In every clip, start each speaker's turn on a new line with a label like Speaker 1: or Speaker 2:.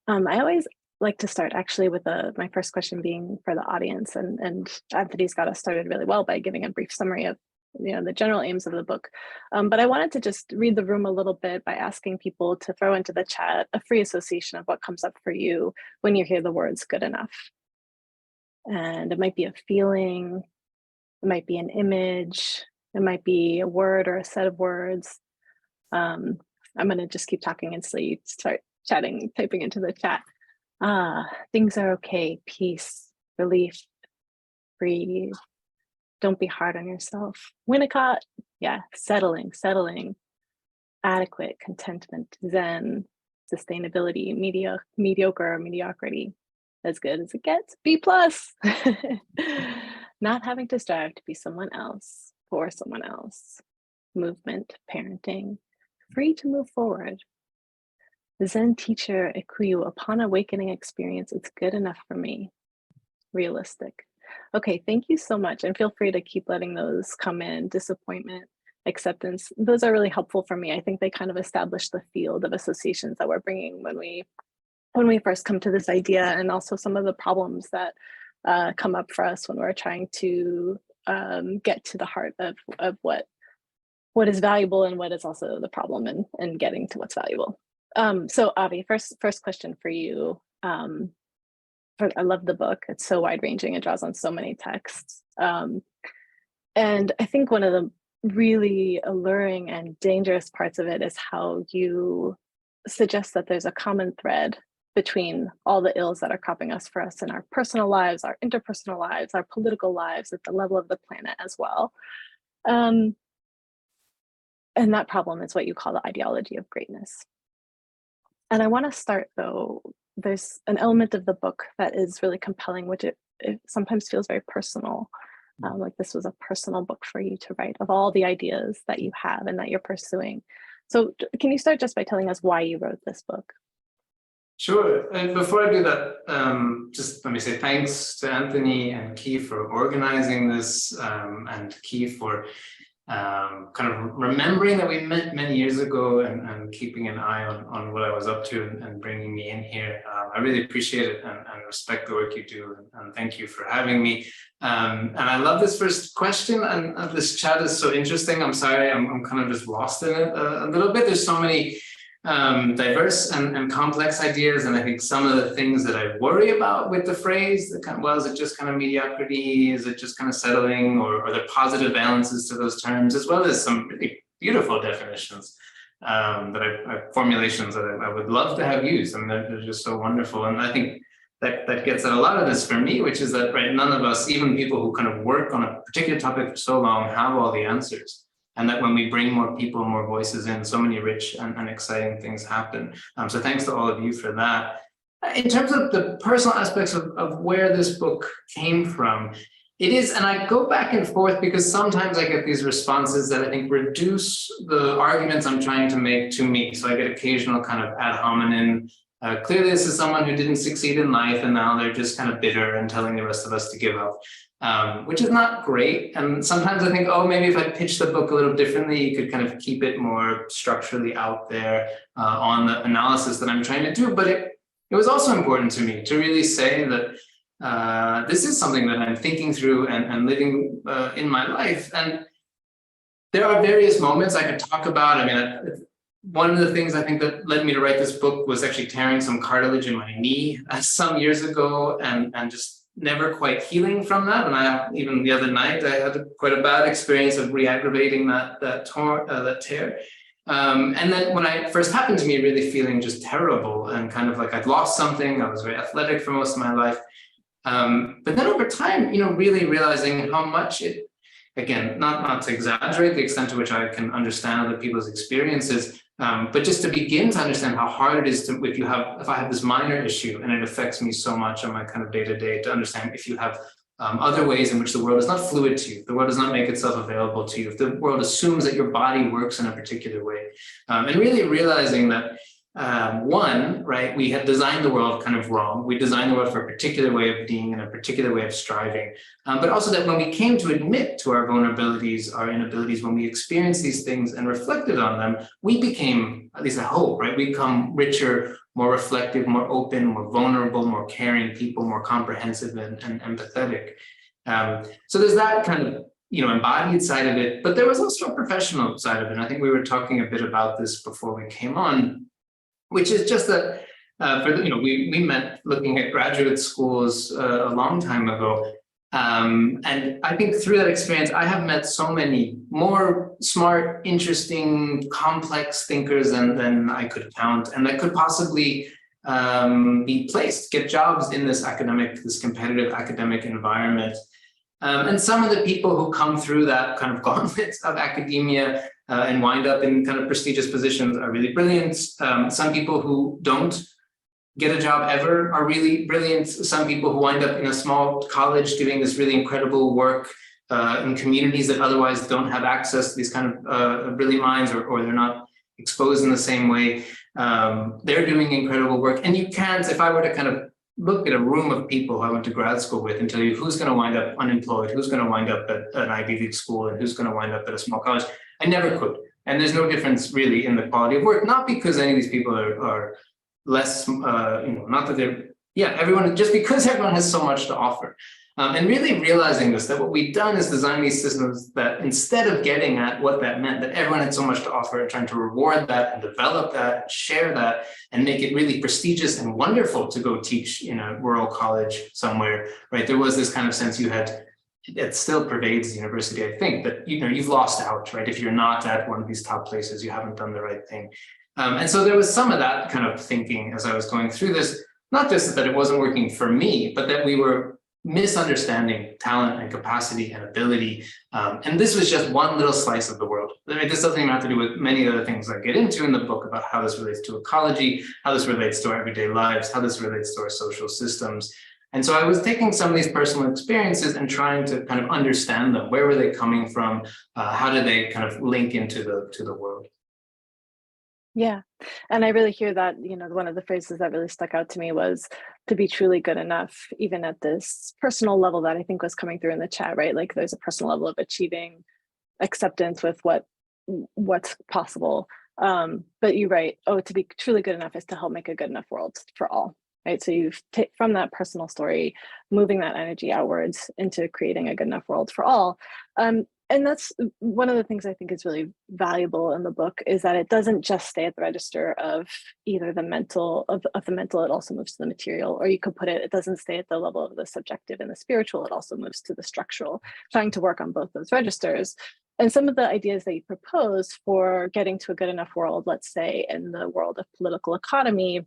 Speaker 1: I always like to start actually with my first question being for the audience, and Anthony's got us started really well by giving a brief summary of the general aims of the book. But I wanted to just read the room a little bit by asking people to throw into the chat a free association of what comes up for you when you hear the words "good enough." And it might be a feeling, it might be an image, it might be a word or a set of words. I'm going to just keep talking until you start chatting, typing into the chat. Things are okay, peace, relief, breathe, don't be hard on yourself. Winnicott, yeah, settling, adequate, contentment, zen, sustainability, mediocre, mediocrity, as good as it gets, B+. Not having to strive to be someone else, for someone else, movement, parenting, free to move forward. The Zen teacher Ikuyu, upon awakening experience, it's good enough for me. Realistic. Okay, thank you so much. And feel free to keep letting those come in. Disappointment, acceptance. Those are really helpful for me. I think they kind of establish the field of associations that we're bringing when we first come to this idea, and also some of the problems that come up for us when we're trying to get to the heart of what is valuable and what is also the problem in getting to what's valuable. So Avi, first question for you. I love the book. It's so wide-ranging. It draws on so many texts. And I think one of the really alluring and dangerous parts of it is how you suggest that there's a common thread between all the ills that are cropping us for us in our personal lives, our interpersonal lives, our political lives, at the level of the planet as well. And that problem is what you call the ideology of greatness. And I want to start, though, there's an element of the book that is really compelling, which it sometimes feels very personal. Like this was a personal book for you to write, of all the ideas that you have and that you're pursuing. So can you start just by telling us why you wrote this book?
Speaker 2: Sure. And before I do that, just let me say thanks to Anthony and Chi for organizing this, and Chi for kind of remembering that we met many years ago and keeping an eye on what I was up to and bringing me in here. I really appreciate it and respect the work you do, and thank you for having me. And I love this first question, and this chat is so interesting. I'm sorry, I'm kind of just lost in it a little bit. There's so many diverse and complex ideas, and I think some of the things that I worry about with the phrase, well, is it just kind of mediocrity? Is it just kind of settling, or are there positive balances to those terms, as well as some really beautiful definitions formulations that I would love to have used. I mean, they're just so wonderful, and I think that gets at a lot of this for me, which is that, right, none of us, even people who kind of work on a particular topic for so long, have all the answers. And that when we bring more people, more voices in, so many rich and exciting things happen. So thanks to all of you for that. In terms of the personal aspects of where this book came from, it is, and I go back and forth because sometimes I get these responses that I think reduce the arguments I'm trying to make to me. So I get occasional kind of ad hominem. Clearly, this is someone who didn't succeed in life, and now they're just kind of bitter and telling the rest of us to give up. Which is not great. And sometimes I think, oh, maybe if I pitch the book a little differently, you could kind of keep it more structurally out there on the analysis that I'm trying to do. But it was also important to me to really say that this is something that I'm thinking through and living in my life. And there are various moments I could talk about. I mean, one of the things I think that led me to write this book was actually tearing some cartilage in my knee some years ago, and just never quite healing from that. And even the other night, I had quite a bad experience of re-aggravating that tear. And then when it first happened to me, really feeling just terrible and kind of like I'd lost something. I was very athletic for most of my life. But then over time, really realizing how much it, again, not to exaggerate the extent to which I can understand other people's experiences, but just to begin to understand how hard it is to, if I have this minor issue and it affects me so much on my kind of day-to-day, to understand if you have other ways in which the world is not fluid to you, the world does not make itself available to you, if the world assumes that your body works in a particular way, and really realizing that one, right, we had designed the world kind of wrong. We designed the world for a particular way of being and a particular way of striving. But also that when we came to admit to our vulnerabilities, our inabilities, when we experienced these things and reflected on them, we became, at least I hope, right, we become richer, more reflective, more open, more vulnerable, more caring people, more comprehensive and empathetic. So there's that kind of, embodied side of it, but there was also a professional side of it. And I think we were talking a bit about this before we came on, which is just that we met looking at graduate schools a long time ago. And I think through that experience, I have met so many more smart, interesting, complex thinkers than I could count, and that could possibly be placed, get jobs in this competitive academic environment. And some of the people who come through that kind of gauntlet of academia and wind up in kind of prestigious positions are really brilliant. Some people who don't get a job ever are really brilliant. Some people who wind up in a small college doing this really incredible work in communities that otherwise don't have access to these kind of brilliant minds, or they're not exposed in the same way. They're doing incredible work. And you can't, if I were to kind of look at a room of people who I went to grad school with and tell you who's going to wind up unemployed, who's going to wind up at an Ivy League school, and who's going to wind up at a small college, I never could. And there's no difference really in the quality of work, not because any of these people are less, not that they're, everyone, just because everyone has so much to offer. And really realizing this, that what we've done is design these systems that instead of getting at what that meant, that everyone had so much to offer, and trying to reward that and develop that and share that and make it really prestigious and wonderful to go teach in a rural college somewhere, right? There was this kind of sense it still pervades the university, I think, that, you've lost out, right? If you're not at one of these top places, you haven't done the right thing. And so there was some of that kind of thinking as I was going through this, not just that it wasn't working for me, but that we were misunderstanding talent and capacity and ability. And this was just one little slice of the world. I mean, this doesn't even have to do with many other things I get into in the book about how this relates to ecology, how this relates to our everyday lives, how this relates to our social systems. And so I was taking some of these personal experiences and trying to kind of understand them. Where were they coming from? How did they kind of link into the world?
Speaker 1: Yeah. And I really hear that, one of the phrases that really stuck out to me was to be truly good enough, even at this personal level that I think was coming through in the chat, right? Like there's a personal level of achieving acceptance with what's possible. But you're right. To be truly good enough is to help make a good enough world for all, right? So you've from that personal story, moving that energy outwards into creating a good enough world for all. And that's one of the things I think is really valuable in the book, is that it doesn't just stay at the register of either the mental, of the mental, it also moves to the material, or you could put it doesn't stay at the level of the subjective and the spiritual, it also moves to the structural, trying to work on both those registers. And some of the ideas that you propose for getting to a good enough world, let's say in the world of political economy,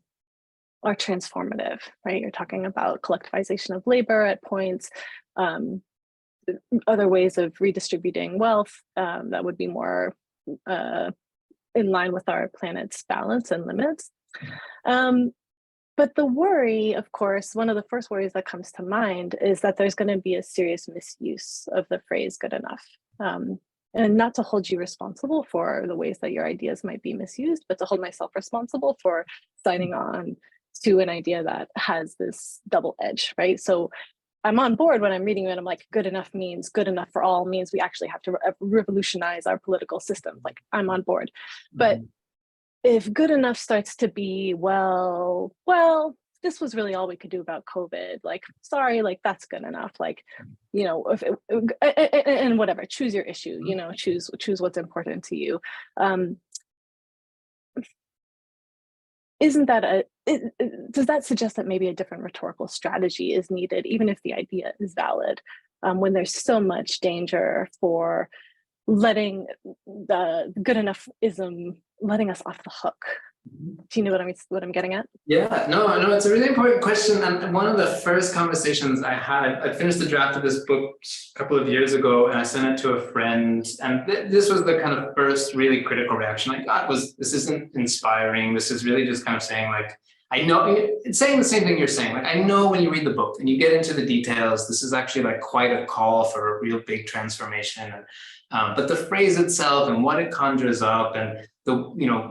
Speaker 1: are transformative, right? You're talking about collectivization of labor at points, other ways of redistributing wealth that would be more in line with our planet's balance and limits. But the worry, of course, one of the first worries that comes to mind is that there's going to be a serious misuse of the phrase good enough. And not to hold you responsible for the ways that your ideas might be misused, but to hold myself responsible for signing on to an idea that has this double edge, right? So I'm on board when I'm reading it. I'm like, good enough means good enough for all, means we actually have to revolutionize our political system. Like, I'm on board. But if good enough starts to be, well, this was really all we could do about COVID. Like, sorry, like that's good enough. Like, and whatever, choose your issue, choose what's important to you. Does that suggest that maybe a different rhetorical strategy is needed, even if the idea is valid, when there's so much danger for letting the good enough-ism letting us off the hook? Do you know what I'm getting at?
Speaker 2: Yeah, no, it's a really important question. And one of the first conversations I had, I finished the draft of this book a couple of years ago, and I sent it to a friend. And this was the kind of first really critical reaction I got, was this isn't inspiring. This is really just kind of saying, like, I know, it's saying the same thing you're saying. Like, I know when you read the book and you get into the details, this is actually like quite a call for a real big transformation. But the phrase itself and what it conjures up, and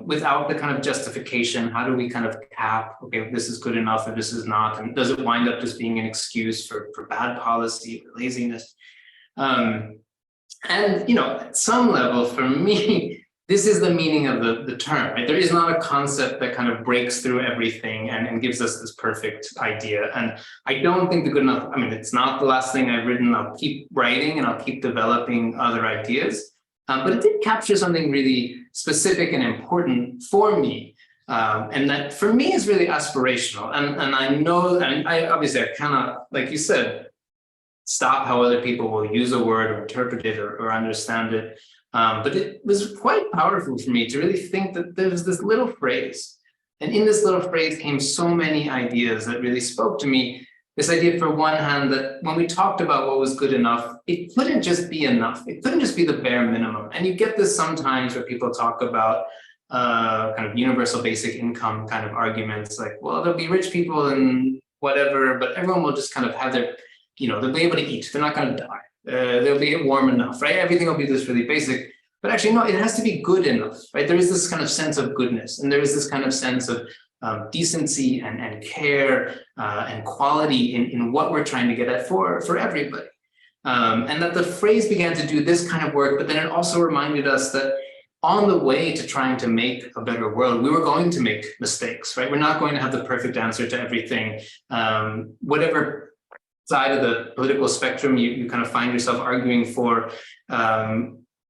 Speaker 2: without the kind of justification, how do we kind of cap, okay, this is good enough or this is not, and does it wind up just being an excuse for bad policy or laziness? And at some level, for me, this is the meaning of the term, right? There is not a concept that kind of breaks through everything and gives us this perfect idea. And I don't think the good enough, I mean, it's not the last thing I've written. I'll keep writing and I'll keep developing other ideas. But it did capture something really specific and important for me. And that for me is really aspirational. And I know, and I obviously I cannot, like you said, stop how other people will use a word or interpret it or understand it. But it was quite powerful for me to really think that there's this little phrase. And in this little phrase came so many ideas that really spoke to me. This idea, for one hand, that when we talked about what was good enough, it couldn't just be enough. It couldn't just be the bare minimum. And you get this sometimes where people talk about kind of universal basic income kind of arguments, like, well, there'll be rich people and whatever, but everyone will just kind of have their, they'll be able to eat. They're not going to die. They'll be warm enough, right? Everything will be this really basic. But actually, no, it has to be good enough, right? There is this kind of sense of goodness, and there is this kind of sense of decency and care and quality in what we're trying to get at for everybody. And that the phrase began to do this kind of work, but then it also reminded us that on the way to trying to make a better world, we were going to make mistakes, right? We're not going to have the perfect answer to everything. Whatever side of the political spectrum you kind of find yourself arguing for,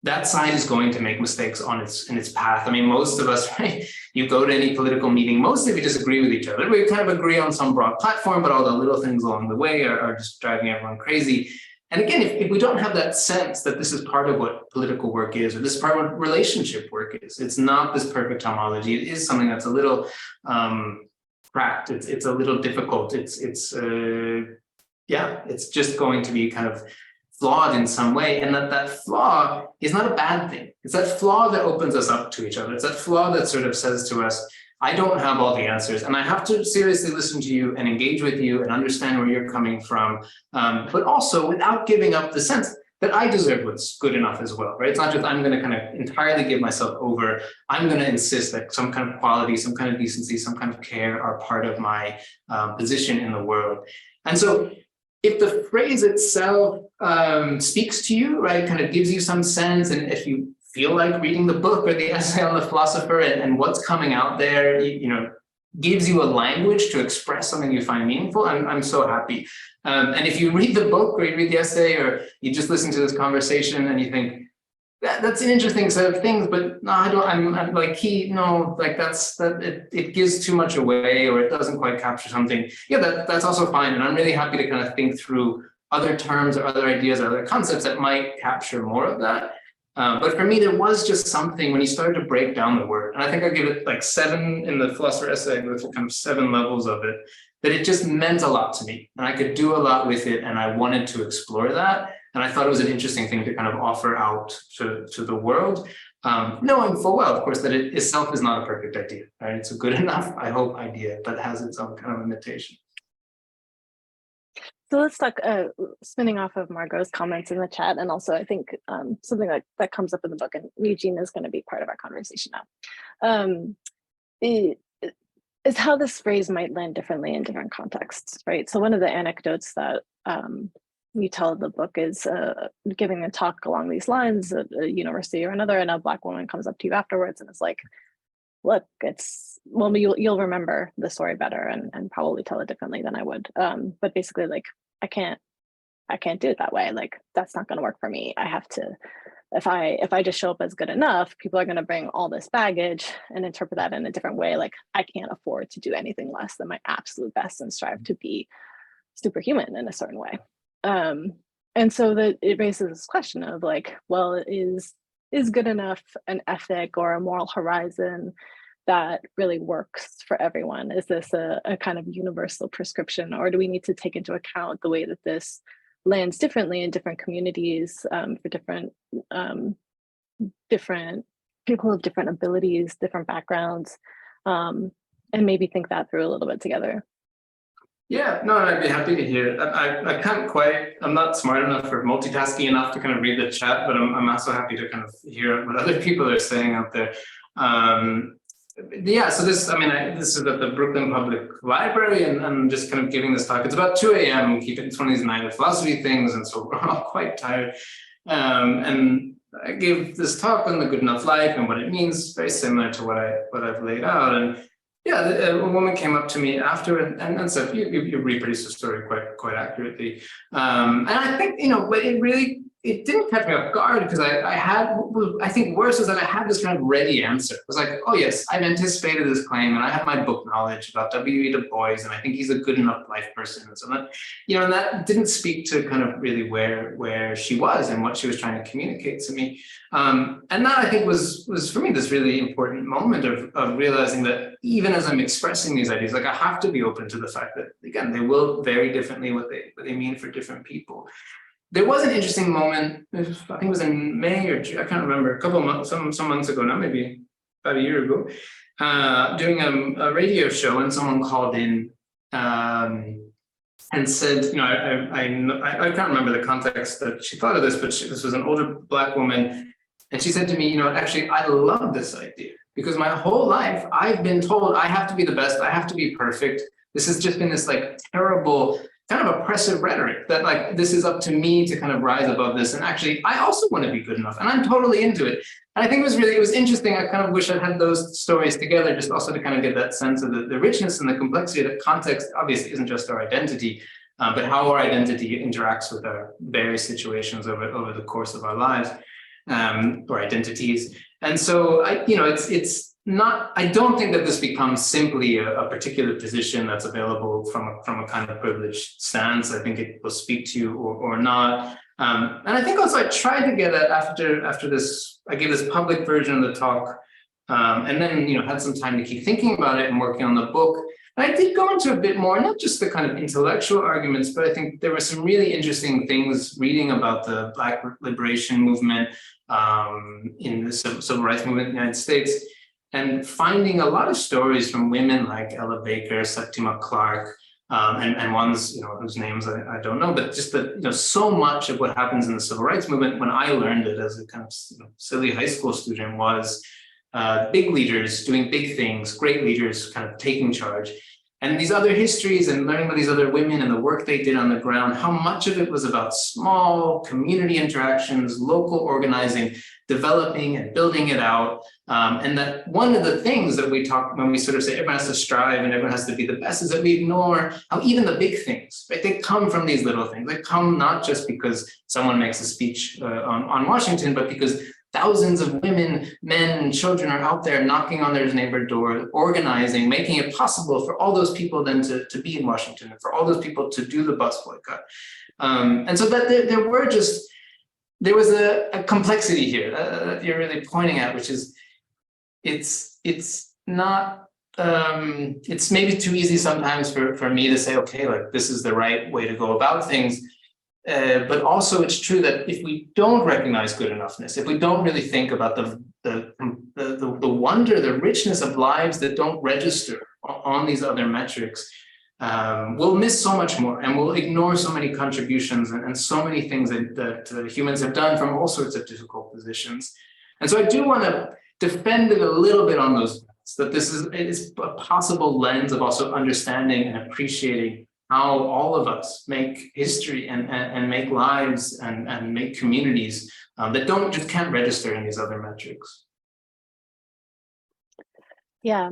Speaker 2: that side is going to make mistakes in its path. I mean, most of us, right? You go to any political meeting, mostly we disagree with each other. We kind of agree on some broad platform, but all the little things along the way are just driving everyone crazy. And again, if we don't have that sense that this is part of what political work is, or this is part of what relationship work is, it's not this perfect homology. It is something that's a little cracked. It's a little difficult. It's just going to be kind of flawed in some way, and that flaw is not a bad thing. It's that flaw that opens us up to each other. It's that flaw that sort of says to us, I don't have all the answers, and I have to seriously listen to you and engage with you and understand where you're coming from, but also without giving up the sense that I deserve what's good enough as well, right? It's not just I'm going to kind of entirely give myself over. I'm going to insist that some kind of quality, some kind of decency, some kind of care are part of my position in the world. And so if the phrase itself speaks to you, right, kind of gives you some sense, and if you feel like reading the book or the essay on the philosopher and what's coming out there, gives you a language to express something you find meaningful, I'm so happy. And if you read the book or you read the essay or you just listen to this conversation and you think, that's an interesting set of things, but no, I'm like, it gives too much away, or it doesn't quite capture something. Yeah, that's also fine. And I'm really happy to kind of think through other terms or other ideas or other concepts that might capture more of that. But for me, there was just something when you started to break down the word, and I think I give it like 7 in the philosopher essay, with kind of 7 levels of it, that it just meant a lot to me, and I could do a lot with it, and I wanted to explore that. And I thought it was an interesting thing to kind of offer out to the world, knowing full well, of course, that it itself is not a perfect idea, right? It's a good enough, I hope, idea, but has its own kind of limitation.
Speaker 1: So let's talk, spinning off of Margot's comments in the chat, and also I think something that comes up in the book, and Eugene is going to be part of our conversation now, is how this phrase might land differently in different contexts, right? So one of the anecdotes that you tell the book is giving a talk along these lines at a university or another, and a Black woman comes up to you afterwards and is like, look, you'll remember the story better and probably tell it differently than I would. But basically, like, I can't do it that way. Like, that's not going to work for me. I have to, if I just show up as good enough, people are going to bring all this baggage and interpret that in a different way. Like, I can't afford to do anything less than my absolute best and strive to be superhuman in a certain way. And so that it raises this question of like, well, is good enough an ethic or a moral horizon that really works for everyone? Is this a kind of universal prescription, or do we need to take into account the way that this lands differently in different communities, for different people of different abilities, different backgrounds, and maybe think that through a little bit together?
Speaker 2: Yeah, no, I'd be happy to hear it. I'm not smart enough or multitasking enough to kind of read the chat, but I'm also happy to kind of hear what other people are saying out there. Yeah, so this is at the Brooklyn Public Library, and I'm just kind of giving this talk. It's about 2 a.m. It's one of these night of philosophy things, and so we're all quite tired. And I gave this talk on the good enough life and what it means, very similar to what I've laid out. And yeah, a woman came up to me after and said, "You reproduced the story quite accurately." And I think, but it didn't catch me off guard, because I think worse was that I had this kind of ready answer. It was like, oh yes, I've anticipated this claim, and I have my book knowledge about W.E. Du Bois, and I think he's a good enough life person. And so that, and that didn't speak to kind of really where she was and what she was trying to communicate to me. And that, I think, was for me this really important moment of realizing that even as I'm expressing these ideas, like, I have to be open to the fact that, again, they will vary differently what they mean for different people. There was an interesting moment, I think it was in May or June, I can't remember, a couple of months, some months ago now, maybe about a year ago, doing a radio show, and someone called in and said, I can't remember the context that she thought of this, but this was an older Black woman, and she said to me, actually, I love this idea, because my whole life I've been told I have to be the best, I have to be perfect. This has just been this like terrible, kind of oppressive rhetoric that, like, this is up to me to kind of rise above this. And actually, I also want to be good enough, and I'm totally into it. And I think it was interesting. I kind of wish I had those stories together, just also to kind of get that sense of the richness and the complexity. That context obviously isn't just our identity, but how our identity interacts with our various situations over the course of our lives, or identities. And so it's not, I don't think that this becomes simply a particular position that's available from a kind of privileged stance. I think it will speak to you or not. And I think also I tried to get at after this, I gave this public version of the talk, and then had some time to keep thinking about it and working on the book. And I did go into a bit more, not just the kind of intellectual arguments, but I think there were some really interesting things reading about the Black liberation movement in the civil rights movement in the United States, and finding a lot of stories from women like Ella Baker, Septima Clark, and ones whose names I don't know, but just that so much of what happens in the civil rights movement, when I learned it as a kind of silly high school student, was big leaders doing big things, great leaders kind of taking charge. And these other histories and learning about these other women and the work they did on the ground, how much of it was about small community interactions, local organizing, developing and building it out. And that one of the things that we talk when we sort of say everyone has to strive and everyone has to be the best, is that we ignore how even the big things, right? They come from these little things. They come not just because someone makes a speech on Washington, but because thousands of women, men, and children are out there knocking on their neighbor door, organizing, making it possible for all those people then to be in Washington, and for all those people to do the bus boycott. And so that there was a complexity here that you're really pointing at, which is it's not, it's maybe too easy sometimes for me to say, okay, like, this is the right way to go about things. But also it's true that if we don't recognize good enoughness, if we don't really think about the wonder, the richness of lives that don't register on these other metrics, we'll miss so much more, and we'll ignore so many contributions and so many things that humans have done from all sorts of difficult positions. And so I do want to defend it a little bit on those points, that it is a possible lens of also understanding and appreciating how all of us make history and make lives and make communities that just can't register in these other metrics.
Speaker 1: Yeah.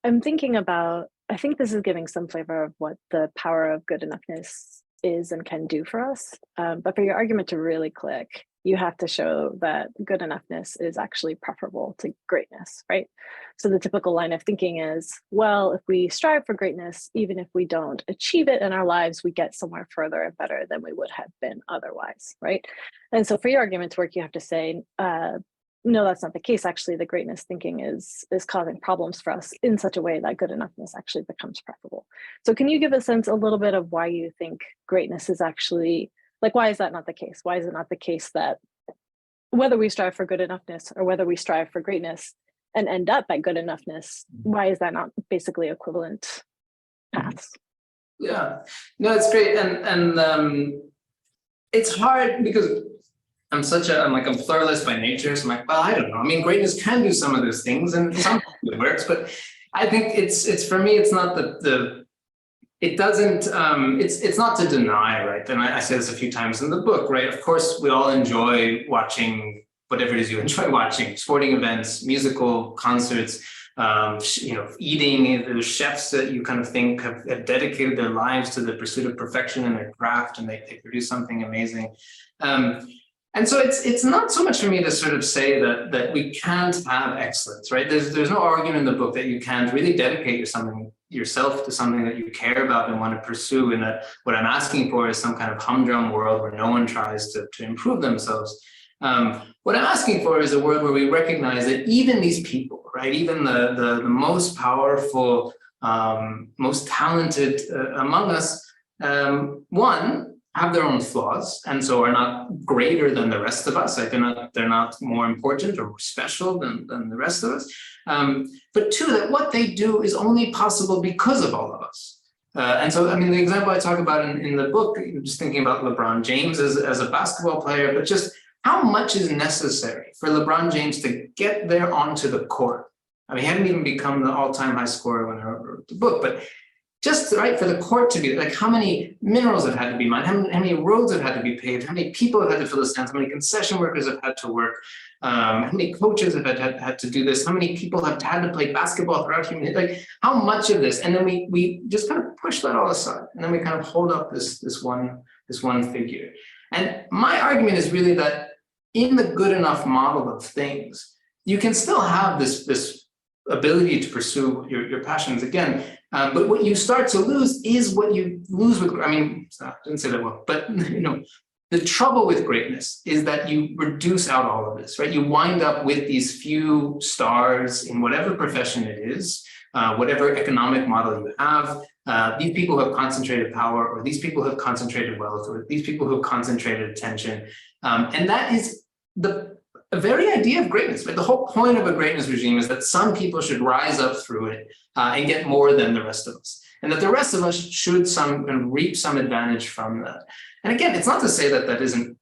Speaker 1: I'm thinking about, I think this is giving some flavor of what the power of good enoughness is and can do for us. But for your argument to really click, you have to show that good enoughness is actually preferable to greatness, right? So the typical line of thinking is, well, if we strive for greatness, even if we don't achieve it in our lives, we get somewhere further and better than we would have been otherwise, right? And so for your argument to work, you have to say, no, that's not the case. Actually, the greatness thinking is causing problems for us in such a way that good enoughness actually becomes preferable. So can you give a sense a little bit of why you think greatness is actually, like, why is that not the case? Why is it not the case that whether we strive for good enoughness or whether we strive for greatness and end up at good enoughness, why is that not basically equivalent paths?
Speaker 2: Yeah, no, it's great. And it's hard because I'm a pluralist by nature. So I'm like, well, I don't know. I mean, greatness can do some of those things and sometimes it works, but I think it's for me, it's not the it doesn't, it's not to deny, right? And I say this a few times in the book, right? Of course, we all enjoy watching whatever it is you enjoy watching, sporting events, musical concerts, eating. There's chefs that you kind of think have dedicated their lives to the pursuit of perfection in their craft, and they produce something amazing. And so it's not so much for me to sort of say that we can't have excellence, right? There's no argument in the book that you can't really dedicate yourself to something that you care about and want to pursue, and that what I'm asking for is some kind of humdrum world where no one tries to improve themselves. What I'm asking for is a world where we recognize that even these people, right, even the most powerful, most talented among us, one, have their own flaws, and so are not greater than the rest of us. Like they're not more important or more special than the rest of us. But two, that what they do is only possible because of all of us. And so, I mean, the example I talk about in the book, just thinking about LeBron James as a basketball player, but just how much is necessary for LeBron James to get there onto the court. I mean, he hadn't even become the all-time high scorer when I wrote the book, but just right for the court to be like, how many minerals have had to be mined, how many roads have had to be paved, how many people have had to fill the stands, how many concession workers have had to work, how many coaches have had to do this, how many people have had to play basketball throughout humanity, like how much of this, and then we just kind of push that all aside, and then we kind of hold up this one figure. And my argument is really that in the good enough model of things, you can still have this ability to pursue your passions again. But what you start to lose is what you lose with, I mean, I didn't say that well, but the trouble with greatness is that you reduce out all of this, right? You wind up with these few stars in whatever profession it is, whatever economic model you have. These people who have concentrated power, or these people who have concentrated wealth, or these people who have concentrated attention. And that is the very idea of greatness, right? The whole point of a greatness regime is that some people should rise up through it and get more than the rest of us, and that the rest of us should reap some advantage from that. And again, it's not to say that that isn't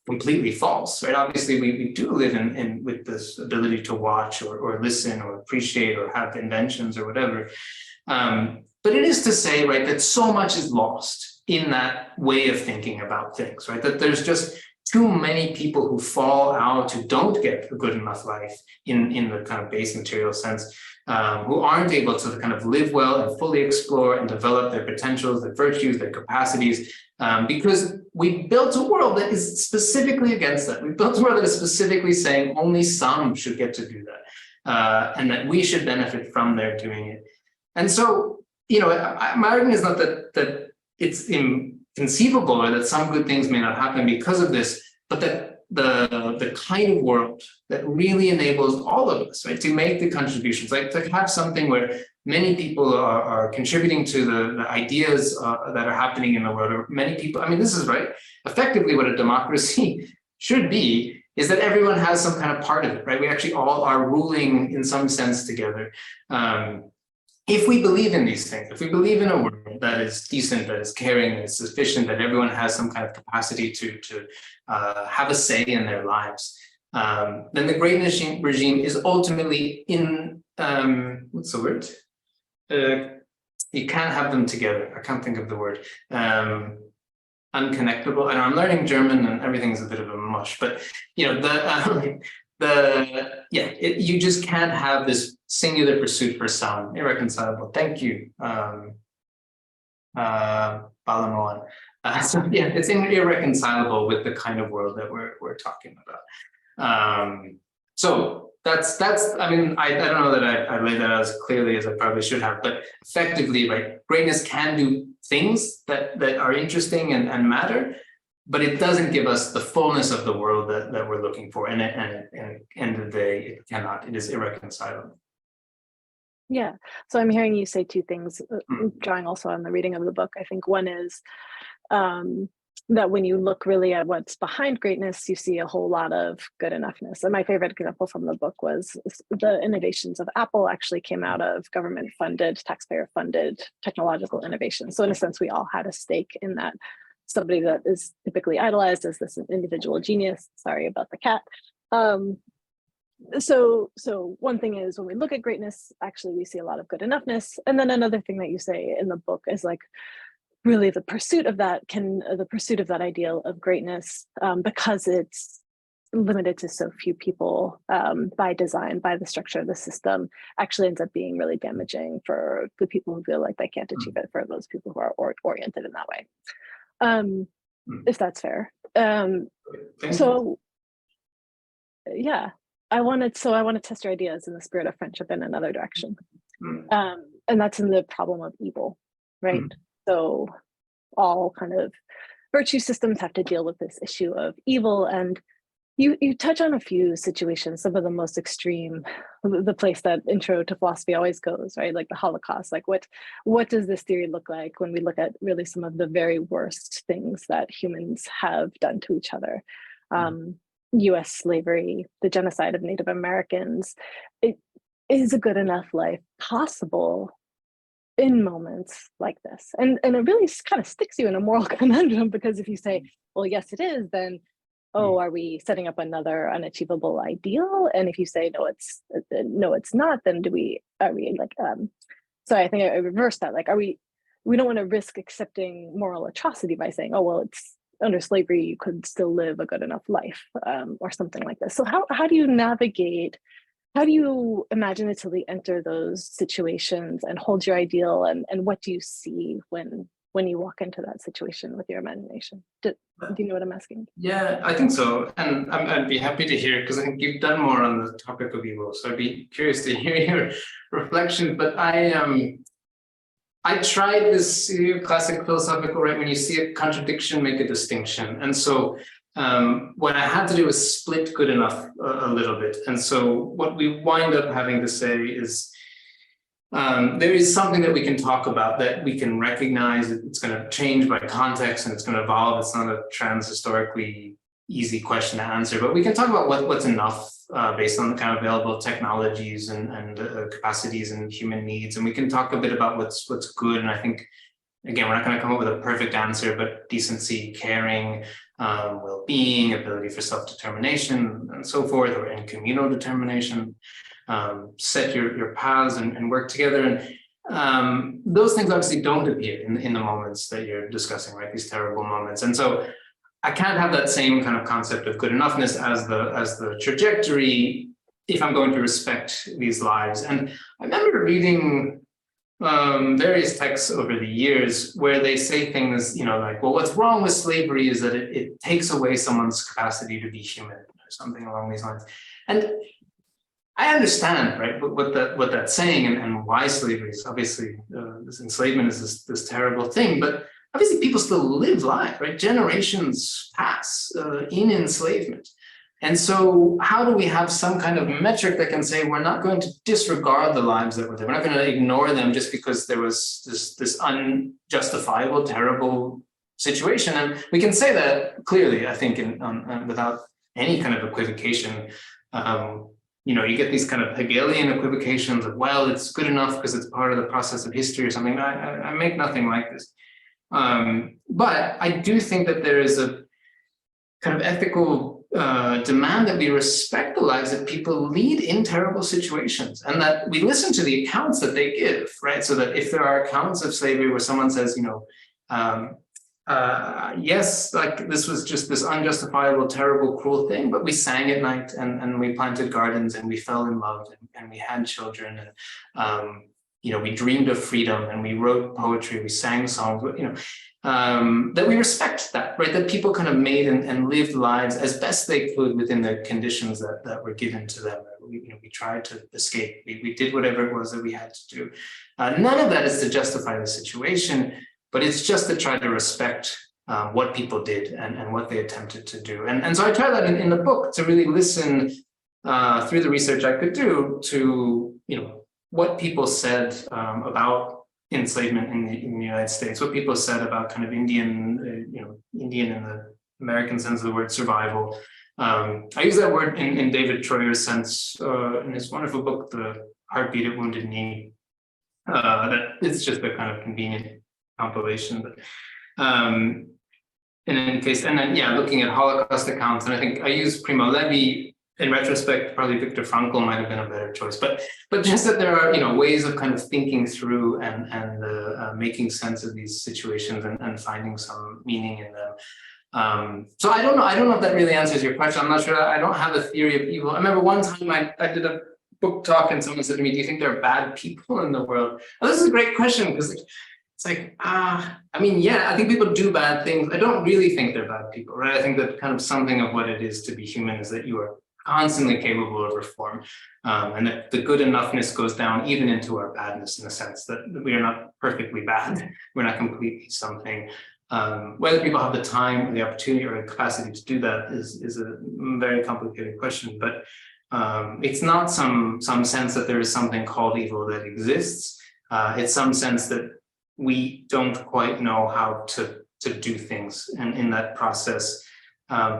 Speaker 2: completely false, right? Obviously, we do live in with this ability to watch or listen or appreciate or have inventions or whatever. But it is to say, right, that so much is lost in that way of thinking about things, right? That there's just too many people who fall out, who don't get a good enough life in the kind of base material sense, who aren't able to kind of live well and fully explore and develop their potentials, their virtues, their capacities, because we built a world that is specifically against that. We built a world that is specifically saying only some should get to do that, and that we should benefit from their doing it. And so, my argument is not that it's inconceivable or that some good things may not happen because of this, but that the kind of world that really enables all of us, right, to make the contributions, like to have something where many people are contributing to the ideas that are happening in the world, or many people, I mean, this is right, effectively what a democracy should be, is that everyone has some kind of part of it, right? We actually all are ruling in some sense together. If we believe in these things, if we believe in a world that is decent, that is caring, that is sufficient, that everyone has some kind of capacity to have a say in their lives, then the greatness regime is ultimately what's the word? You can't have them together. I can't think of the word. Unconnectable. And I'm learning German, and everything's a bit of a mush. But you just can't have this singular pursuit for some, irreconcilable. Thank you, Balamoan. So yeah, it's irreconcilable with the kind of world that we're talking about. So that's. I mean, I don't know that I laid that out as clearly as I probably should have, but effectively, right, greatness can do things that are interesting and matter, but it doesn't give us the fullness of the world that we're looking for. And at the end of the day, it cannot. It is irreconcilable.
Speaker 1: Yeah. So I'm hearing you say two things, drawing also on the reading of the book. I think one is that when you look really at what's behind greatness, you see a whole lot of good enoughness. And my favorite example from the book was the innovations of Apple actually came out of government-funded, taxpayer-funded technological innovation. So in a sense, we all had a stake in that. Somebody that is typically idolized as this individual genius, sorry about the cat, so one thing is when we look at greatness, actually we see a lot of good enoughness. And then another thing that you say in the book is like really the pursuit of that ideal of greatness, because it's limited to so few people, by design, by the structure of the system, actually ends up being really damaging for the people who feel like they can't achieve it, for those people who are oriented in that way. If that's fair. So yeah, I want to test your ideas in the spirit of friendship in another direction. And that's in the problem of evil, right? So all kind of virtue systems have to deal with this issue of evil. And you touch on a few situations, some of the most extreme, the place that intro to philosophy always goes, right? Like the Holocaust. Like what does this theory look like when we look at really some of the very worst things that humans have done to each other? US slavery, the genocide of Native Americans. Is a good enough life possible in moments like this? And it really kind of sticks you in a moral conundrum, because if you say, well, yes, it is, then are we setting up another unachievable ideal? And if you say no, it's not, then are we like sorry, I think I reversed that. Like, we don't want to risk accepting moral atrocity by saying, oh well, it's under slavery you could still live a good enough life, or something like this. So how do you navigate, how do you imaginatively enter those situations and hold your ideal, and what do you see when you walk into that situation with your imagination? Do you know what I'm asking?
Speaker 2: Yeah, I think so. And I'd be happy to hear, because I think you've done more on the topic of evil. So I'd be curious to hear your reflections. But I tried this classic philosophical, right? When you see a contradiction, make a distinction. And so what I had to do was split good enough a little bit. And so what we wind up having to say is, there is something that we can talk about, that we can recognize. It's going to change by context and it's going to evolve. It's not a transhistorically easy question to answer, but we can talk about what's enough based on the kind of available technologies and capacities and human needs. And we can talk a bit about what's good. And I think, again, we're not going to come up with a perfect answer, but decency, caring, well-being, ability for self-determination, and so forth, or in communal determination. Set your paths and work together. And those things obviously don't appear in the moments that you're discussing, right? These terrible moments. And so I can't have that same kind of concept of good enoughness as the trajectory if I'm going to respect these lives. And I remember reading various texts over the years where they say things, like, well, what's wrong with slavery is that it takes away someone's capacity to be human, or something along these lines. And I understand, right, what that's saying, and why slavery is obviously, this enslavement is this terrible thing, but obviously people still live life, right? Generations pass in enslavement. And so how do we have some kind of metric that can say we're not going to disregard the lives that were there? We're not going to ignore them just because there was this unjustifiable, terrible situation. And we can say that clearly, I think, without any kind of equivocation. You get these kind of Hegelian equivocations of, well, it's good enough because it's part of the process of history or something. I make nothing like this. But I do think that there is a kind of ethical demand that we respect the lives that people lead in terrible situations, and that we listen to the accounts that they give, right? So that if there are accounts of slavery where someone says, yes, like this was just this unjustifiable, terrible, cruel thing, but we sang at night and we planted gardens and we fell in love and we had children and, we dreamed of freedom and we wrote poetry, we sang songs, that we respect that, right? That people kind of made and lived lives as best they could within the conditions that were given to them. We tried to escape. We did whatever it was that we had to do. None of that is to justify the situation, but it's just to try to respect what people did and what they attempted to do. And so I try that in the book, to really listen through the research I could do to, what people said about enslavement in the United States, what people said about kind of Indian in the American sense of the word survival. I use that word in David Troyer's sense in his wonderful book, The Heartbeat of Wounded Knee. That it's just a kind of convenient compilation. But in any case, and then looking at Holocaust accounts, and I think I use Primo Levi in retrospect, probably Viktor Frankl might have been a better choice, but just that there are, ways of kind of thinking through and making sense of these situations and finding some meaning in them. So I don't know if that really answers your question. I'm not sure. I don't have a theory of evil. I remember one time I did a book talk and someone said to me, "Do you think there are bad people in the world?" Well, this is a great question, because it's like, I mean, yeah, I think people do bad things. I don't really think they're bad people, right? I think that kind of something of what it is to be human is that you are constantly capable of reform, and that the good enoughness goes down even into our badness, in a sense that we are not perfectly bad. We're not completely something. Whether people have the time or the opportunity or the capacity to do that is a very complicated question, but it's not some sense that there is something called evil that exists. It's some sense that we don't quite know how to do things, and in that process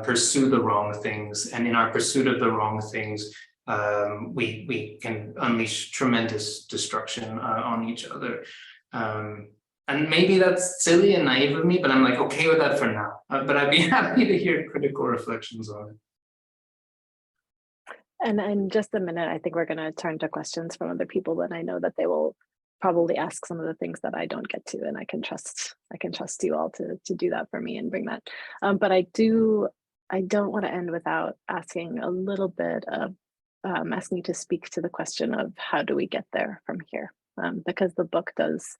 Speaker 2: pursue the wrong things, and in our pursuit of the wrong things we can unleash tremendous destruction on each other. And maybe that's silly and naive of me, but I'm like okay with that for now. But I'd be happy to hear critical reflections on it.
Speaker 1: And in just a minute, I think we're going to turn to questions from other people, and I know that they will probably ask some of the things that I don't get to, and I can trust you all to do that for me and bring that. But I don't want to end without asking a little bit of asking you to speak to the question of how do we get there from here, because the book does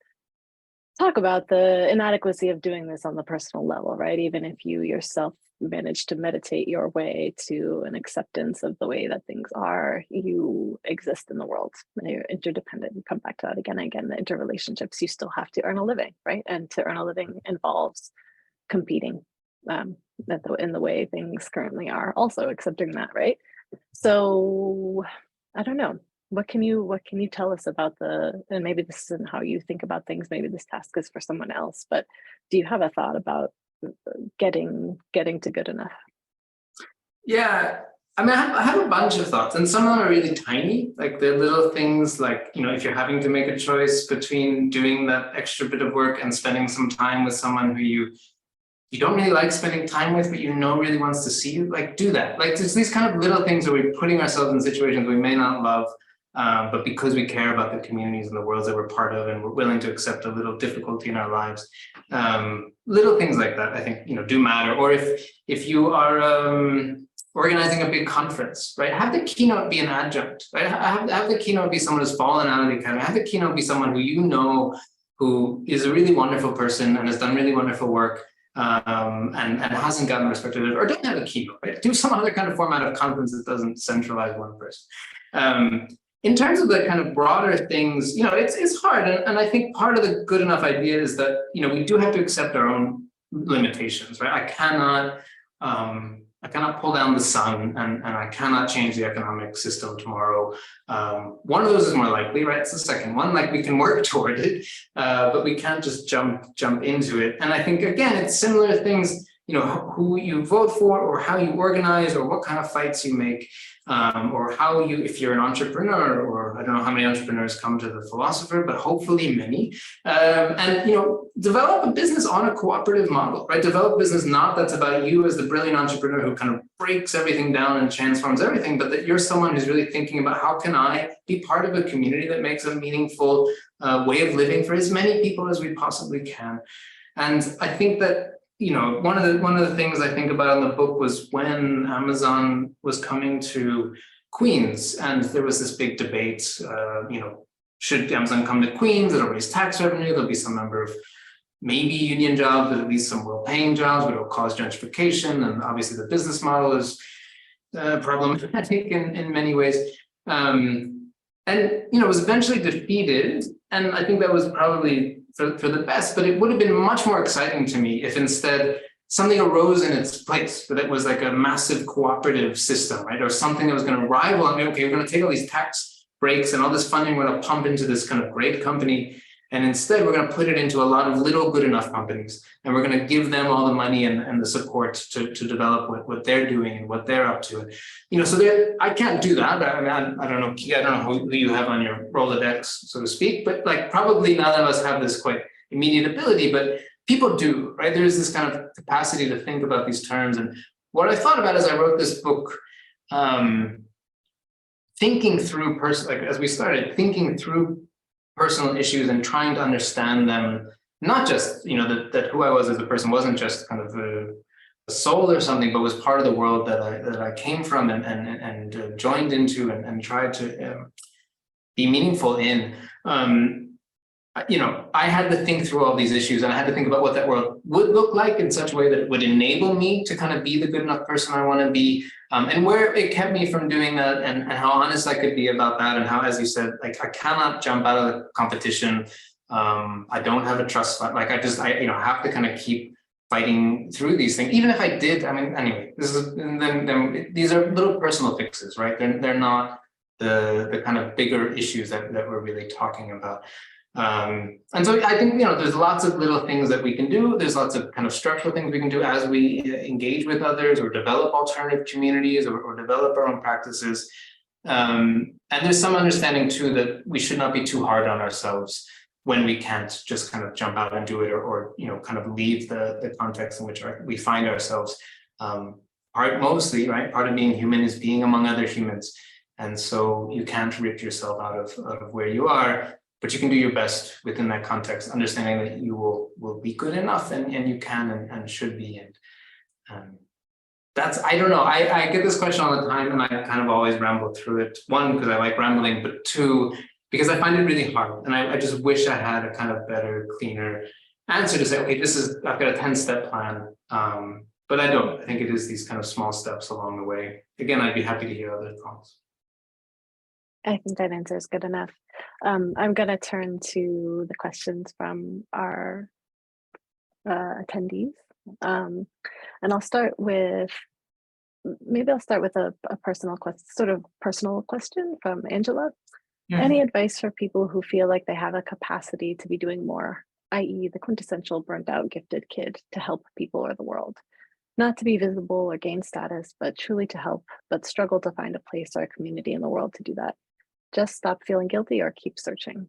Speaker 1: talk about the inadequacy of doing this on the personal level, right? Even if you yourself manage to meditate your way to an acceptance of the way that things are, you exist in the world. You're interdependent. You come back to that again and again, the interrelationships, you still have to earn a living, right? And to earn a living involves competing in the way things currently are, also accepting that, right? So I don't know. What can you tell us about and maybe this isn't how you think about things, maybe this task is for someone else, but do you have a thought about getting to good enough?
Speaker 2: Yeah, I mean, I have a bunch of thoughts, and some of them are really tiny, like the little things like, if you're having to make a choice between doing that extra bit of work and spending some time with someone who you don't really like spending time with, but really wants to see you, like do that. Like there's these kind of little things where we're putting ourselves in situations we may not love, but because we care about the communities and the worlds that we're part of, and we're willing to accept a little difficulty in our lives, little things like that, I think, do matter. Or if you are organizing a big conference, right? Have the keynote be an adjunct, right? Have the keynote be someone who's fallen out of the academy. Have the keynote be someone who is a really wonderful person and has done really wonderful work, and hasn't gotten respected, or don't have a keynote, right? Do some other kind of format of conference that doesn't centralize one person. In terms of the kind of broader things, it's hard. And I think part of the good enough idea is that, we do have to accept our own limitations, right? I cannot pull down the sun, and I cannot change the economic system tomorrow. One of those is more likely, right? It's the second one, like we can work toward it, but we can't just jump into it. And I think, again, it's similar things, who you vote for, or how you organize, or what kind of fights you make, or how if you're an entrepreneur, or I don't know how many entrepreneurs come to the philosopher, but hopefully many, and develop a business on a cooperative model, right? Develop a business not that's about you as the brilliant entrepreneur who kind of breaks everything down and transforms everything, but that you're someone who's really thinking about how can I be part of a community that makes a meaningful way of living for as many people as we possibly can. And I think that one of the things I think about in the book was when Amazon was coming to Queens, and there was this big debate, should Amazon come to Queens? It'll raise tax revenue. There'll be some number of maybe union jobs, but at least some well-paying jobs, but it'll cause gentrification. And obviously the business model is problematic in many ways. And it was eventually defeated. And I think that was probably for the best, but it would have been much more exciting to me if instead something arose in its place, but it was like a massive cooperative system, right? Or something that was going to rival, okay, we're going to take all these tax breaks and all this funding, we're going to pump into this kind of great company. And instead, we're going to put it into a lot of little good enough companies, and we're going to give them all the money and the support to develop what they're doing and what they're up to. So I can't do that. I mean, I don't know who you have on your Rolodex, so to speak, but like probably none of us have this quite immediate ability, but people do, right? There's this kind of capacity to think about these terms. And what I thought about as I wrote this book thinking through like as we started thinking through personal issues and trying to understand them, not just, that who I was as a person wasn't just kind of a soul or something, but was part of the world that I came from and joined into and tried to be meaningful in. I had to think through all these issues, and I had to think about what that world would look like in such a way that it would enable me to kind of be the good enough person I want to be, and where it kept me from doing that, and how honest I could be about that, and how, as you said, like I cannot jump out of the competition. I don't have a trust fund. Like I have to kind of keep fighting through these things. Even if I did, I mean, anyway, this is then these are little personal fixes, right? They're not the kind of bigger issues that we're really talking about. And so I think, there's lots of little things that we can do. There's lots of kind of structural things we can do as we engage with others or develop alternative communities or develop our own practices. And there's some understanding too that we should not be too hard on ourselves when we can't just kind of jump out and do it or kind of leave the context in which we find ourselves. Part of being human is being among other humans. And so you can't rip yourself out of where you are. But you can do your best within that context, understanding that you will be good enough and you can and should be. And that's, I don't know, I get this question all the time and I kind of always ramble through it. One, because I like rambling, but two, because I find it really hard. And I just wish I had a kind of better, cleaner answer to say, okay, I've got a 10-step plan. But I don't. I think it is these kind of small steps along the way. Again, I'd be happy to hear other thoughts.
Speaker 1: I think that answer is good enough. I'm going to turn to the questions from our attendees. And I'll start with a personal question, sort of personal question from Angela. Yeah. Any advice for people who feel like they have a capacity to be doing more, i.e. the quintessential burnt out gifted kid, to help people or the world? Not to be visible or gain status, but truly to help, but struggle to find a place or a community in the world to do that. Just stop feeling guilty or keep searching.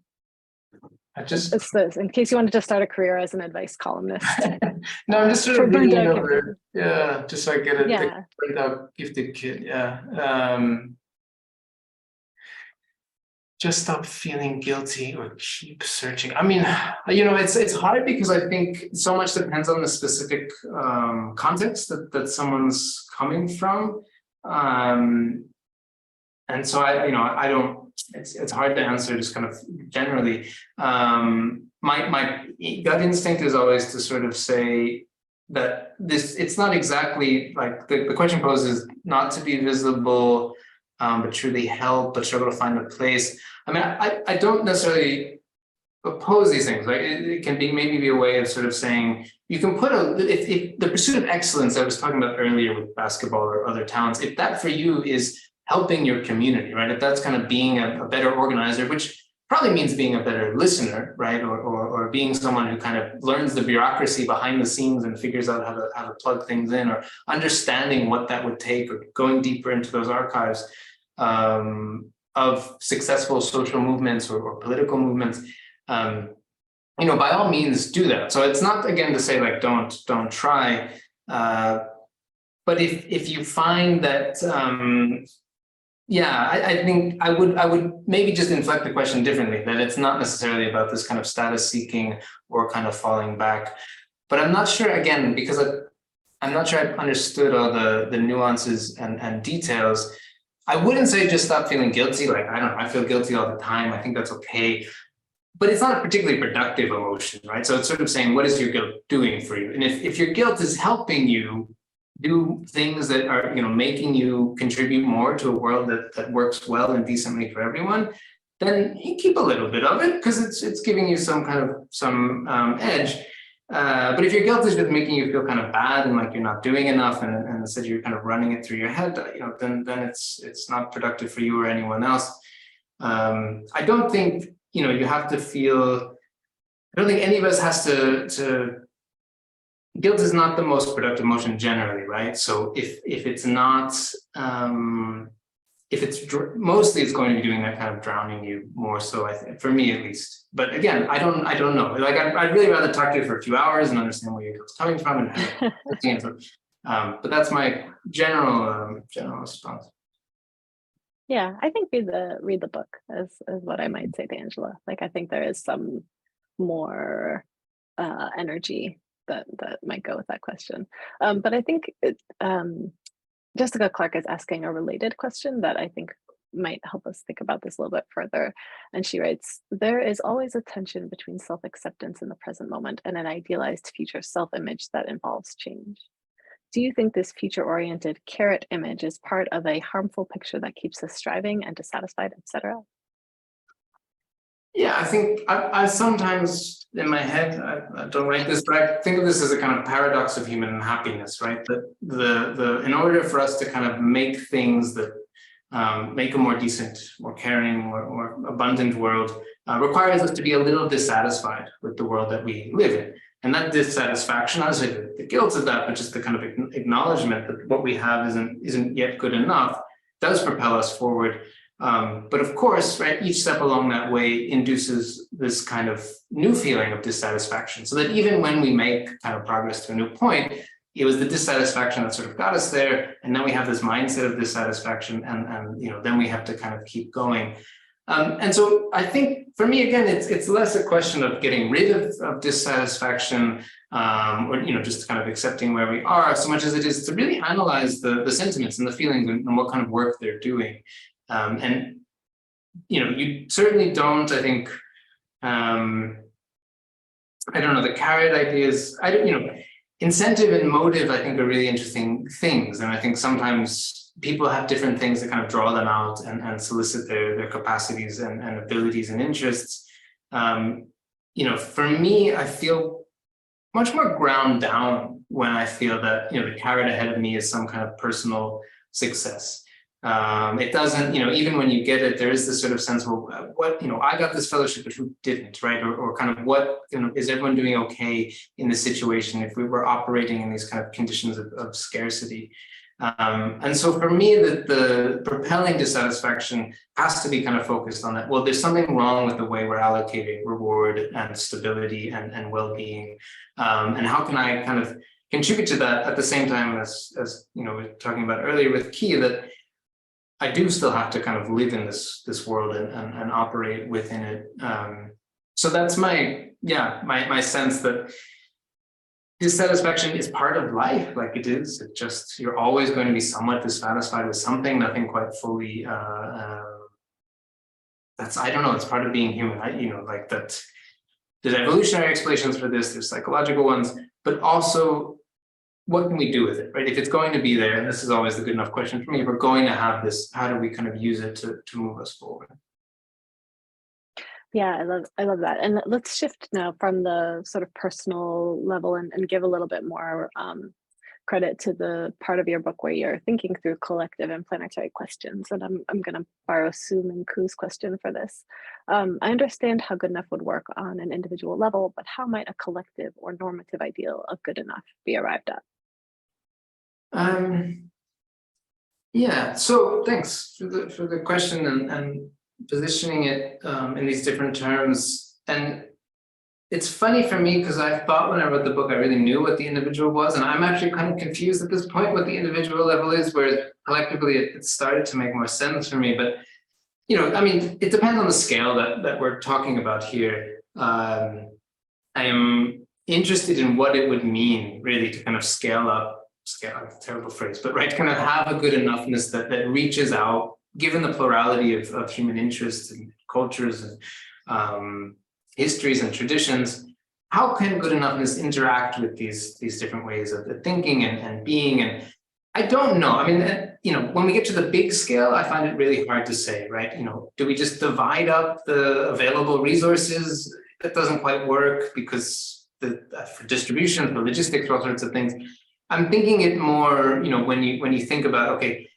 Speaker 1: It's this, in case you wanted to start a career as an advice columnist.
Speaker 2: No, I'm just sort of reading it over. Yeah, just so I get it. Yeah. Burnt out gifted kid. Yeah. Just stop feeling guilty or keep searching. I mean, it's hard because I think so much depends on the specific context that someone's coming from. And so I don't, it's hard to answer just kind of generally. My gut instinct is always to sort of say that it's not exactly like the question poses not to be visible, but truly help, but struggle to find a place. I mean, I don't necessarily oppose these things. Like it can be maybe be a way of sort of saying you can put if the pursuit of excellence I was talking about earlier with basketball or other talents, if that for you is helping your community, right? If that's kind of being a better organizer, which probably means being a better listener, right? Or being someone who kind of learns the bureaucracy behind the scenes and figures out how to plug things in, or understanding what that would take, or going deeper into those archives of successful social movements or political movements, by all means do that. So it's not, again, to say like don't try, but if you find that I think I would maybe just inflect the question differently, that it's not necessarily about this kind of status seeking or kind of falling back. But I'm not sure, again, because I'm not sure I've understood all the nuances and details. I wouldn't say just stop feeling guilty. Like, I don't know, I feel guilty all the time. I think that's okay. But it's not a particularly productive emotion, right? So it's sort of saying, what is your guilt doing for you? And if your guilt is helping you do things that are, making you contribute more to a world that works well and decently for everyone, then you keep a little bit of it because it's giving you some edge. But if your guilt is just making you feel kind of bad and like you're not doing enough, and instead you're kind of running it through your head, then it's not productive for you or anyone else. I don't think you have to feel. I don't think any of us has to. Guilt is not the most productive emotion generally, right? So if it's not, if it's mostly it's going to be doing that kind of drowning you more so, I think, for me at least. But again, I don't know. Like I'd really rather talk to you for a few hours and understand where your guilt's coming from and how but that's my general response.
Speaker 1: Yeah, I think read the book is what I might say to Angela. Like I think there is some more energy that might go with that question. But I think Jessica Clark is asking a related question that I think might help us think about this a little bit further. And she writes, there is always a tension between self-acceptance in the present moment and an idealized future self-image that involves change. Do you think this future-oriented carrot image is part of a harmful picture that keeps us striving and dissatisfied, etc.?
Speaker 2: Yeah, I think I sometimes in my head, I don't write this, but I think of this as a kind of paradox of human happiness, right? That in order for us to kind of make things that make a more decent, more caring, more abundant world requires us to be a little dissatisfied with the world that we live in. And that dissatisfaction, not necessarily the guilt of that, but just the kind of acknowledgement that what we have isn't yet good enough, does propel us forward. But of course, right, each step along that way induces this kind of new feeling of dissatisfaction. So that even when we make kind of progress to a new point, it was the dissatisfaction that sort of got us there. And now we have this mindset of dissatisfaction, and then we have to kind of keep going. And so I think for me, again, it's less a question of getting rid of dissatisfaction or just kind of accepting where we are, so much as it is to really analyze the sentiments and the feelings and what kind of work they're doing. And you certainly don't, I think, I don't know, the carrot ideas, incentive and motive, I think, are really interesting things. And I think sometimes people have different things that kind of draw them out and solicit their capacities and abilities and interests. For me, I feel much more ground down when I feel that, the carrot ahead of me is some kind of personal success. It doesn't, even when you get it, there is this sort of sense, well, what, I got this fellowship, but who didn't, right? Or kind of what, is everyone doing okay in this situation if we were operating in these kind of conditions of scarcity? And so for me, the propelling dissatisfaction has to be kind of focused on that. Well, there's something wrong with the way we're allocating reward and stability and well-being. And how can I kind of contribute to that at the same time as we were talking about earlier with Chi, that I do still have to kind of live in this world and operate within it. So that's my sense that dissatisfaction is part of life, like it is. It just, you're always going to be somewhat dissatisfied with something, nothing quite fully. That's, I don't know, it's part of being human. Like that. There's evolutionary explanations for this, there's psychological ones, but also, what can we do with it, right? If it's going to be there, and this is always the good enough question for me, if we're going to have this, how do we kind of use it to move us forward?
Speaker 1: Yeah, I love that. And let's shift now from the sort of personal level and give a little bit more credit to the part of your book where you're thinking through collective and planetary questions. And I'm going to borrow Sue Minku's question for this. I understand how good enough would work on an individual level, but how might a collective or normative ideal of good enough be arrived at?
Speaker 2: Yeah, so thanks for the question and positioning it in these different terms. And it's funny for me because I thought when I wrote the book, I really knew what the individual was. And I'm actually kind of confused at this point what the individual level is, whereas collectively it started to make more sense for me. But, it depends on the scale that we're talking about here. I am interested in what it would mean really to kind of scale up, a terrible phrase, but right, kind of have a good enoughness that reaches out, given the plurality of human interests and cultures and histories and traditions. How can good enoughness interact with these different ways of thinking and being? And I don't know. When we get to the big scale, I find it really hard to say, right? Do we just divide up the available resources? That doesn't quite work because for distribution, for logistics, all sorts of things. I'm thinking it more, when you think about, okay,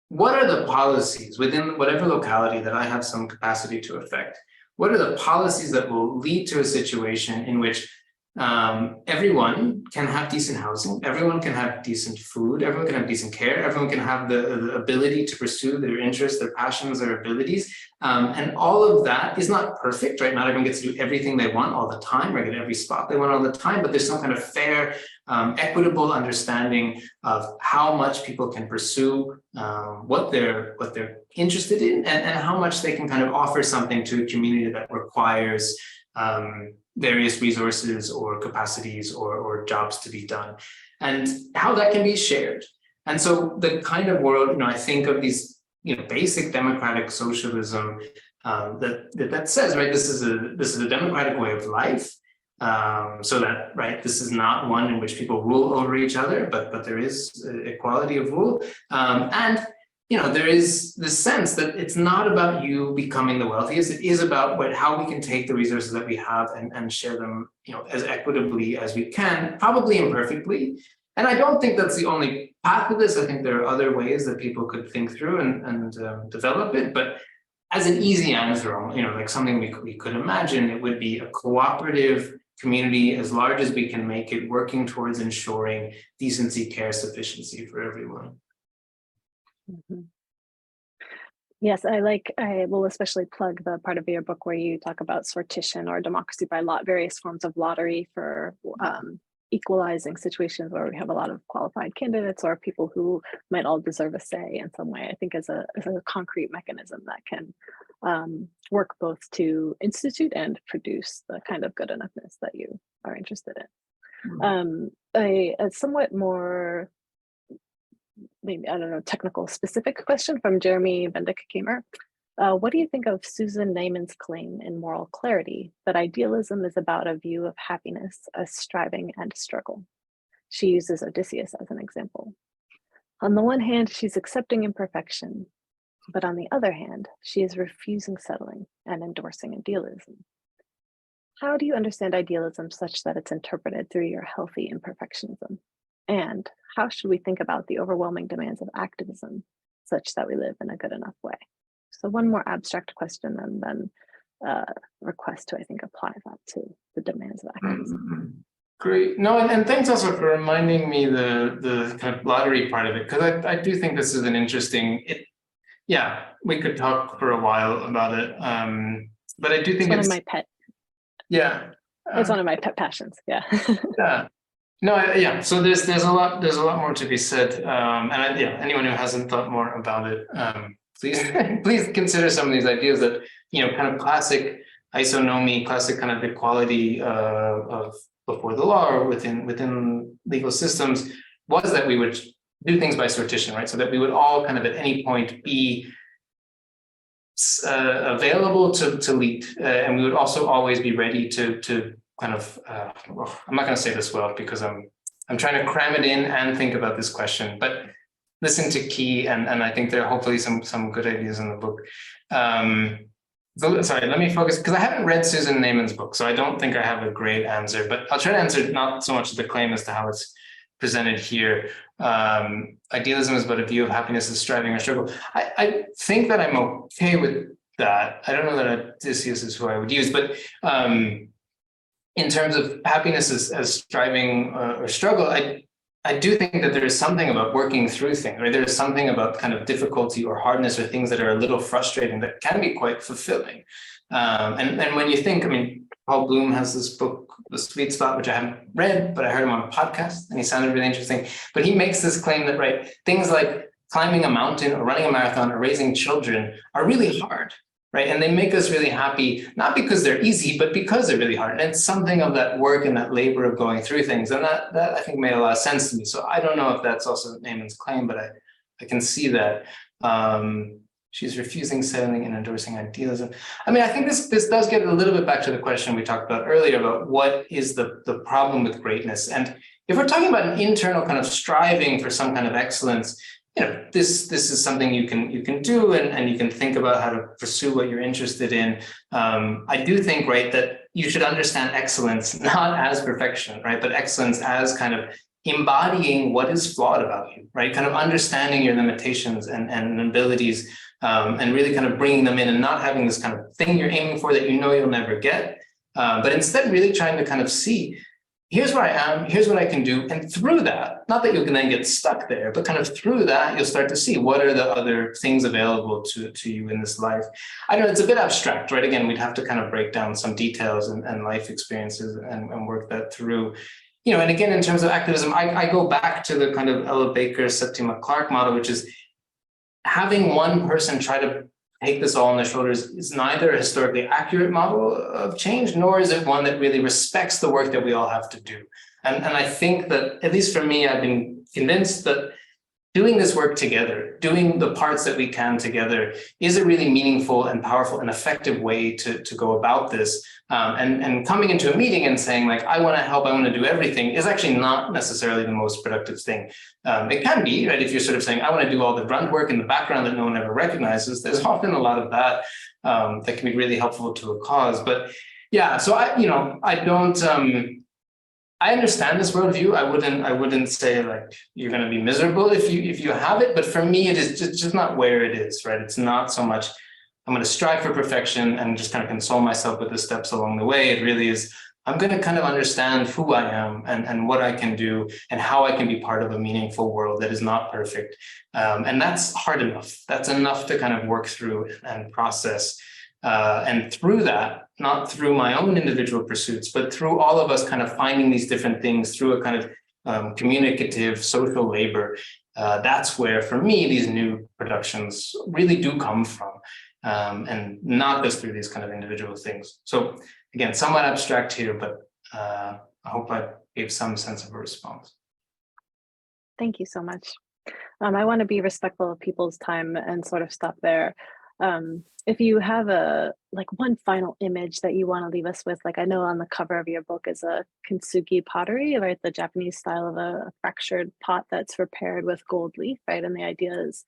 Speaker 2: what are the policies within whatever locality that I have some capacity to affect? What are the policies that will lead to a situation in which everyone can have decent housing, everyone can have decent food, everyone can have decent care, everyone can have the ability to pursue their interests, their passions, their abilities. And all of that is not perfect, right? Not everyone gets to do everything they want all the time, or get every spot they want all the time, but there's some kind of fair, equitable understanding of how much people can pursue what they're interested in, and how much they can kind of offer something to a community that requires various resources or capacities or jobs to be done, and how that can be shared. And so the kind of world, I think of these, basic democratic socialism that says, right, this is a democratic way of life, so that, right, this is not one in which people rule over each other, but there is equality of rule, and there is this sense that it's not about you becoming the wealthiest. It is about how we can take the resources that we have and share them, as equitably as we can, probably imperfectly. And I don't think that's the only path to this. I think there are other ways that people could think through and develop it. But as an easy answer, like something we could imagine, it would be a cooperative community as large as we can make it, working towards ensuring decency, care, sufficiency for everyone.
Speaker 1: Mm-hmm. Yes, I will especially plug the part of your book where you talk about sortition or democracy by lot, various forms of lottery for equalizing situations where we have a lot of qualified candidates or people who might all deserve a say in some way. I think as a concrete mechanism that can work both to institute and produce the kind of good enoughness that you are interested in. Mm-hmm. A somewhat more, maybe, I don't know, technical specific question from Jeremy Vendick-Kamer. What do you think of Susan Neiman's claim in Moral Clarity that idealism is about a view of happiness as striving and struggle? She uses Odysseus as an example. On the one hand, she's accepting imperfection, but on the other hand, she is refusing settling and endorsing idealism. How do you understand idealism such that it's interpreted through your healthy imperfectionism? And how should we think about the overwhelming demands of activism such that we live in a good enough way? So one more abstract question and then request to, I think, apply that to the demands of activism.
Speaker 2: Mm-hmm. Great. No, and thanks also for reminding me the kind of lottery part of it, because I do think this is an interesting, we could talk for a while about it. But I do think
Speaker 1: it's one of my pet.
Speaker 2: Yeah.
Speaker 1: It's one of my pet passions. Yeah.
Speaker 2: Yeah. No, so there's a lot more to be said, and anyone who hasn't thought more about it, please consider some of these ideas that kind of classic isonomy, classic kind of equality of before the law or within legal systems was that we would do things by sortition, right? So that we would all kind of at any point be available to lead, and we would also always be ready to kind of, I'm not going to say this well because I'm trying to cram it in and think about this question, but listen to Chi, and I think there are hopefully some good ideas in the book. So sorry, let me focus, because I haven't read Susan Neiman's book, so I don't think I have a great answer, but I'll try to answer not so much the claim as to how it's presented here. Idealism is but a view of happiness as striving or struggle. I think that I'm okay with that. I don't know that Odysseus is who I would use, but in terms of happiness as striving or struggle, I do think that there is something about working through things, right? There is something about kind of difficulty or hardness or things that are a little frustrating that can be quite fulfilling. And when you think, Paul Bloom has this book, The Sweet Spot, which I haven't read, but I heard him on a podcast and he sounded really interesting. But he makes this claim that, right, things like climbing a mountain or running a marathon or raising children are really hard, right? And they make us really happy, not because they're easy, but because they're really hard. And it's something of that work and that labor of going through things. And that I think made a lot of sense to me. So I don't know if that's also Neiman's claim, but I can see that. She's refusing settling and endorsing idealism. I think this does get a little bit back to the question we talked about earlier about what is the problem with greatness. And if we're talking about an internal kind of striving for some kind of excellence, this is something you can do, and you can think about how to pursue what you're interested in. I do think, right, that you should understand excellence not as perfection, right, but excellence as kind of embodying what is flawed about you, right, kind of understanding your limitations and abilities, and really kind of bringing them in and not having this kind of thing you're aiming for that you'll never get, but instead really trying to kind of see here's where I am, here's what I can do. And through that, not that you can then get stuck there, but kind of through that, you'll start to see what are the other things available to you in this life. I know it's a bit abstract, right? Again, we'd have to kind of break down some details and life experiences and work that through. And again, in terms of activism, I go back to the kind of Ella Baker, Septima Clark model, which is having one person try to take this all on their shoulders is neither a historically accurate model of change, nor is it one that really respects the work that we all have to do. And I think that, at least for me, I've been convinced that doing this work together, doing the parts that we can together, is a really meaningful and powerful and effective way to go about this. And coming into a meeting and saying, like, I want to help, I want to do everything, is actually not necessarily the most productive thing. It can be, right? If you're sort of saying, I want to do all the grunt work in the background that no one ever recognizes, there's often a lot of that that can be really helpful to a cause. But yeah, so I understand this worldview. I wouldn't say like you're going to be miserable if you have it, but for me, it is just not where it is, right? It's not so much I'm going to strive for perfection and just kind of console myself with the steps along the way. It really is, I'm going to kind of understand who I am and what I can do and how I can be part of a meaningful world that is not perfect. And that's hard enough. That's enough to kind of work through and process. And through that, not through my own individual pursuits, but through all of us kind of finding these different things through a kind of communicative social labor, that's where, for me, these new productions really do come from, and not just through these kind of individual things. So again, somewhat abstract here, but I hope I gave some sense of a response.
Speaker 1: Thank you so much. I want to be respectful of people's time and sort of stop there. If you have one final image that you want to leave us with, like I know on the cover of your book is a kintsugi pottery, right? The Japanese style of a fractured pot that's repaired with gold leaf, right? And the idea is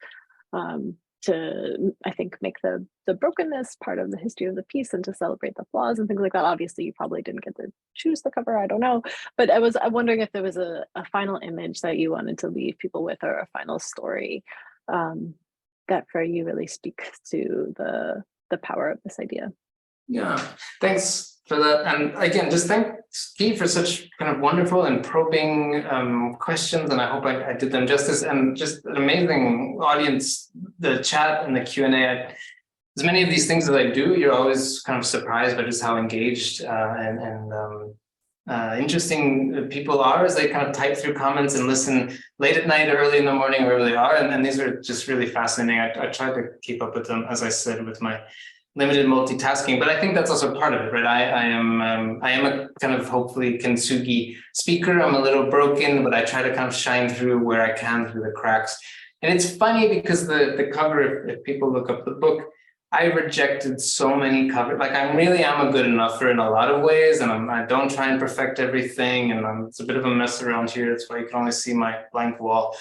Speaker 1: to, I think, make the brokenness part of the history of the piece and to celebrate the flaws and things like that. Obviously, you probably didn't get to choose the cover, I don't know. But I'm wondering if there was a final image that you wanted to leave people with, or a final story that for you really speaks to the power of this idea.
Speaker 2: Yeah, thanks for that. And again, just thanks, Chi, for such kind of wonderful and probing questions. And I hope I did them justice. And just an amazing audience, the chat and the Q&A. As many of these things as I do, you're always kind of surprised by just how engaged and interesting people are as they kind of type through comments and listen late at night or early in the morning, wherever they are. And these are just really fascinating. I try to keep up with them, as I said, with my limited multitasking, but I think that's also part of it, right? I am a kind of hopefully kintsugi speaker. I'm a little broken, but I try to kind of shine through where I can through the cracks. And it's funny because the cover, if people look up the book, I rejected so many covers. Like I really am a good enougher in a lot of ways, and I don't try and perfect everything. And it's a bit of a mess around here. That's why you can only see my blank wall.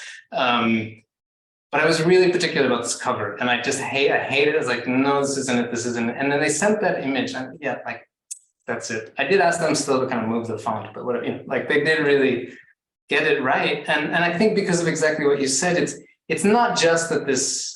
Speaker 2: But I was really particular about this cover, and I hate it. I was like, no, this isn't it. This isn't it. And then they sent that image, and yeah, like that's it. I did ask them still to kind of move the font, but whatever. Like they did really get it right. And I think because of exactly what you said, it's not just that this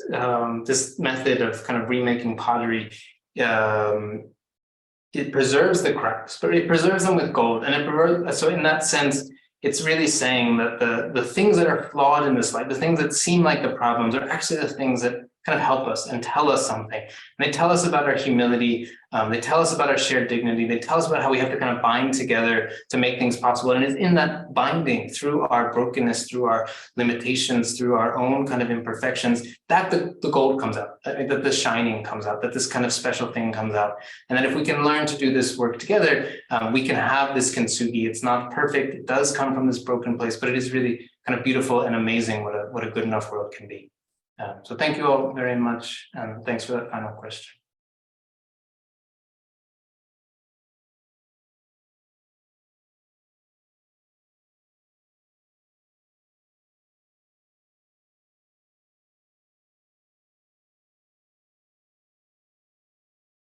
Speaker 2: this method of kind of remaking pottery, it preserves the cracks, but it preserves them with gold. And so in that sense, it's really saying that the things that are flawed in this life, the things that seem like the problems, are actually the things that kind of help us and tell us something. And they tell us about our humility. They tell us about our shared dignity. They tell us about how we have to kind of bind together to make things possible. And it's in that binding, through our brokenness, through our limitations, through our own kind of imperfections, that the gold comes out, that the shining comes out, that this kind of special thing comes out. And that if we can learn to do this work together, we can have this kintsugi. It's not perfect. It does come from this broken place, but it is really kind of beautiful and amazing what a good enough world can be. So thank you all very much, and thanks for that final question.